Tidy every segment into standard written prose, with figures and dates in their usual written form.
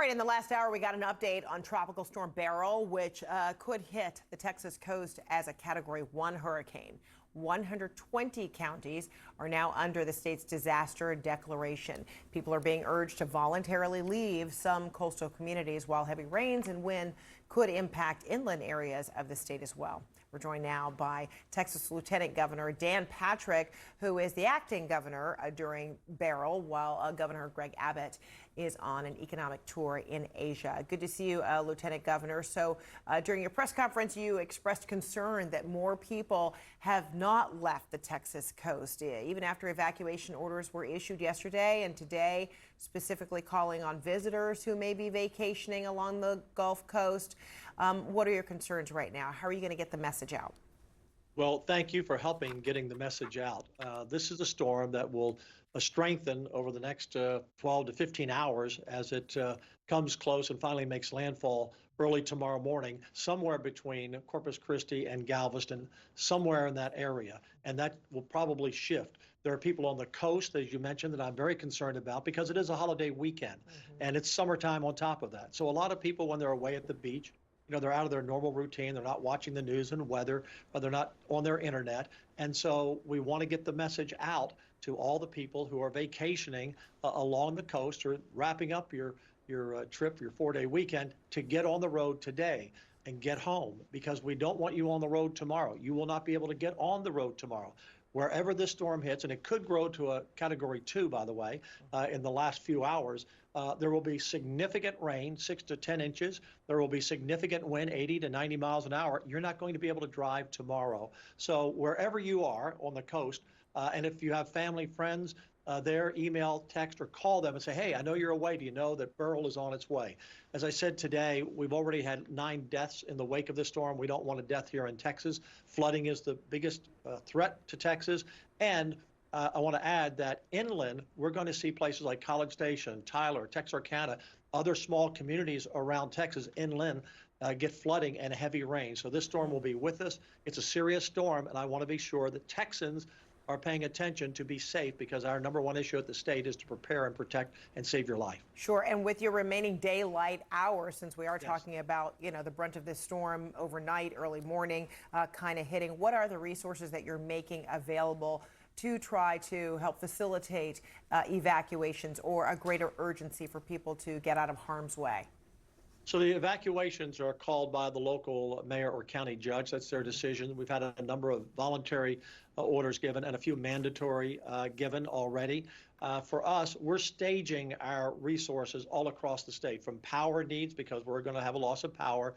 All right, in the last hour, we got an update on Tropical Storm Beryl, which could hit the Texas coast as a Category 1 hurricane. 120 counties are now under the state's disaster declaration. People are being urged to voluntarily leave some coastal communities, while heavy rains and wind could impact inland areas of the state as well. We're joined now by Texas Lieutenant Governor Dan Patrick, who is the acting governor during Beryl, while Governor Greg Abbott is on an economic tour in Asia. Good to see you, Lieutenant Governor. So during your press conference, you expressed concern that more people have not left the Texas coast, even after evacuation orders were issued yesterday and today, specifically calling on visitors who may be vacationing along the Gulf Coast. What are your concerns right now? How are you going to get the message out? Well, thank you for helping getting the message out. This is a storm that will strengthen over the next 12 to 15 hours as it comes close and finally makes landfall early tomorrow morning, somewhere between Corpus Christi and Galveston, somewhere in that area. And that will probably shift. There are people on the coast, as you mentioned, that I'm very concerned about because it is a holiday weekend and it's summertime on top of that. So a lot of people, when they're away at the beach, they're out of their normal routine. They're not watching the news and weather, or they're not on their internet. And so we want to get the message out to all the people who are vacationing along the coast or wrapping up your trip, your 4-day weekend, to get on the road today and get home, because we don't want you on the road tomorrow. You will not be able to get on the road tomorrow. Wherever this storm hits, and it could grow to a Category 2, by the way, in the last few hours, there will be significant rain, 6 to 10 inches. There will be significant wind, 80 to 90 miles an hour. You're not going to be able to drive tomorrow. So wherever you are on the coast, and if you have family, friends, there, email, text, or call them and say, hey, I know you're away. Do you know that Beryl is on its way? As I said today, we've already had 9 deaths in the wake of this storm. We don't want a death here in Texas. Flooding is the biggest threat to Texas. And I want to add that inland, we're going to see places like College Station, Tyler, Texarkana, other small communities around Texas inland get flooding and heavy rain. So this storm will be with us. It's a serious storm, and I want to be sure that Texans are paying attention to be safe, because our #1 issue at the state is to prepare and protect and save your life. Sure. And with your remaining daylight hours, since we are talking about, the brunt of this storm overnight, early morning, kind of hitting, what are the resources that you're making available to try to help facilitate evacuations or a greater urgency for people to get out of harm's way? So the evacuations are called by the local mayor or county judge. That's their decision. We've had a number of voluntary orders given and a few mandatory given already. For us, we're staging our resources all across the state, from power needs, because we're going to have a loss of power,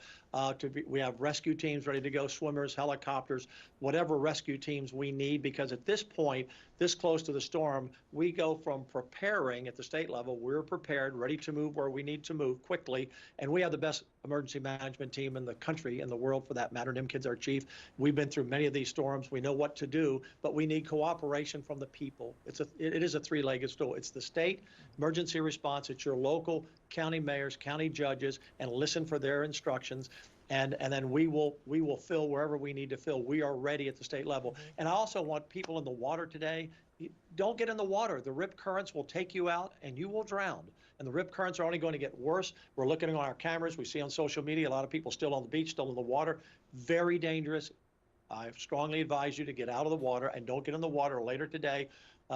we have rescue teams ready to go, swimmers, helicopters, whatever rescue teams we need, because at this point, this close to the storm, we go from preparing at the state level. We're prepared, ready to move where we need to move quickly, and we have the best emergency management team in the country, in the world for that matter. Nimkid's our chief. We've been through many of these storms. We know what to do, but we need cooperation from the people. It is a three-legged stool. It's the state emergency response. It's your local county mayors, county judges, and listen for their instructions. And then we will fill wherever we need to fill. We are ready at the state level. And I also want people in the water today, don't get in the water. The rip currents will take you out and you will drown. And the rip currents are only going to get worse. We're looking on our cameras. We see on social media a lot of people still on the beach, still in the water. Very dangerous. I strongly advise you to get out of the water and don't get in the water later today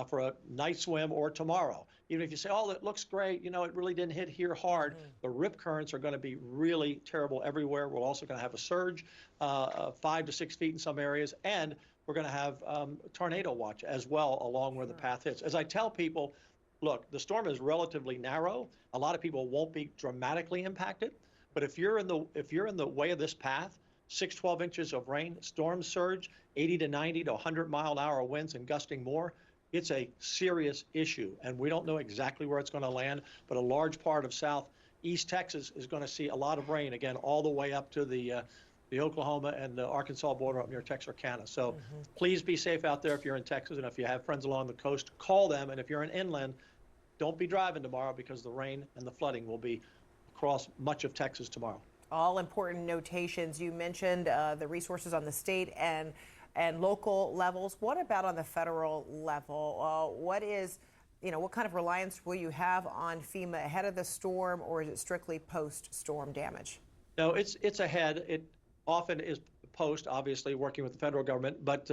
for a night swim or tomorrow. Even if you say, oh, it looks great, it really didn't hit here hard. The rip currents are going to be really terrible everywhere. We're also going to have a surge, 5 to 6 feet in some areas, and we're going to have tornado watch as well along where the path hits. As I tell people, look, the storm is relatively narrow. A lot of people won't be dramatically impacted, but if you're in the way of this path, 12 inches of rain, storm surge, 80 to 90 to 100 mile an hour winds and gusting more, it's a serious issue. And we don't know exactly where it's going to land, but a large part of southeast Texas is going to see a lot of rain, again, all the way up to the Oklahoma and the Arkansas border up near Texarkana. So please be safe out there if you're in Texas, and if you have friends along the coast, call them. And if you're in inland, don't be driving tomorrow, because the rain and the flooding will be across much of Texas tomorrow. All important notations. You mentioned the resources on the state and local levels. What about on the federal level? What is what kind of reliance will you have on FEMA ahead of the storm, or is it strictly post-storm damage? No, it's ahead. It often is post, obviously, working with the federal government, but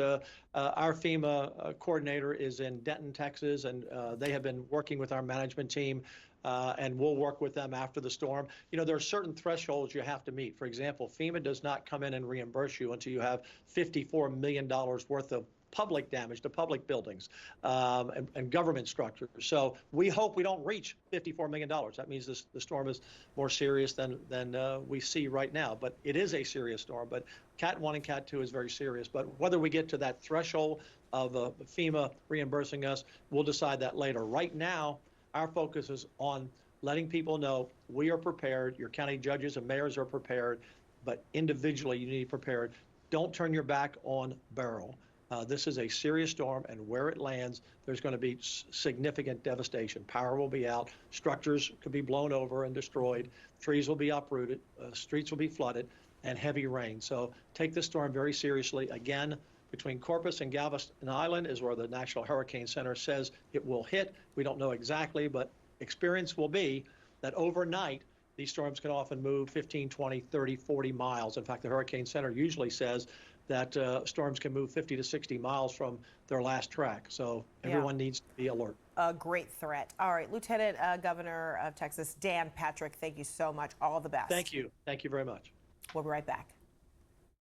our FEMA coordinator is in Denton, Texas, and they have been working with our management team, and we'll work with them after the storm. There are certain thresholds you have to meet. For example, FEMA does not come in and reimburse you until you have $54 million worth of public damage to public buildings and government structures. So we hope we don't reach $54 million. That means the storm is more serious than we see right now. But it is a serious storm. But Cat 1 and Cat 2 is very serious. But whether we get to that threshold of FEMA reimbursing us, we'll decide that later. Right now, our focus is on letting people know we are prepared. Your county judges and mayors are prepared. But individually, you need to be prepared. Don't turn your back on Beryl. This is a serious storm, and where it lands, there's going to be significant devastation. Power will be out, structures could be blown over and destroyed, trees will be uprooted, streets will be flooded, and heavy rain. So take this storm very seriously. Again, between Corpus and Galveston Island is where the National Hurricane Center says it will hit. We don't know exactly, but experience will be that overnight, these storms can often move 15, 20, 30, 40 miles. In fact, the Hurricane Center usually says that storms can move 50 to 60 miles from their last track. So everyone needs to be alert. A great threat. All right, Lieutenant Governor of Texas, Dan Patrick, thank you so much. All the best. Thank you. Thank you very much. We'll be right back.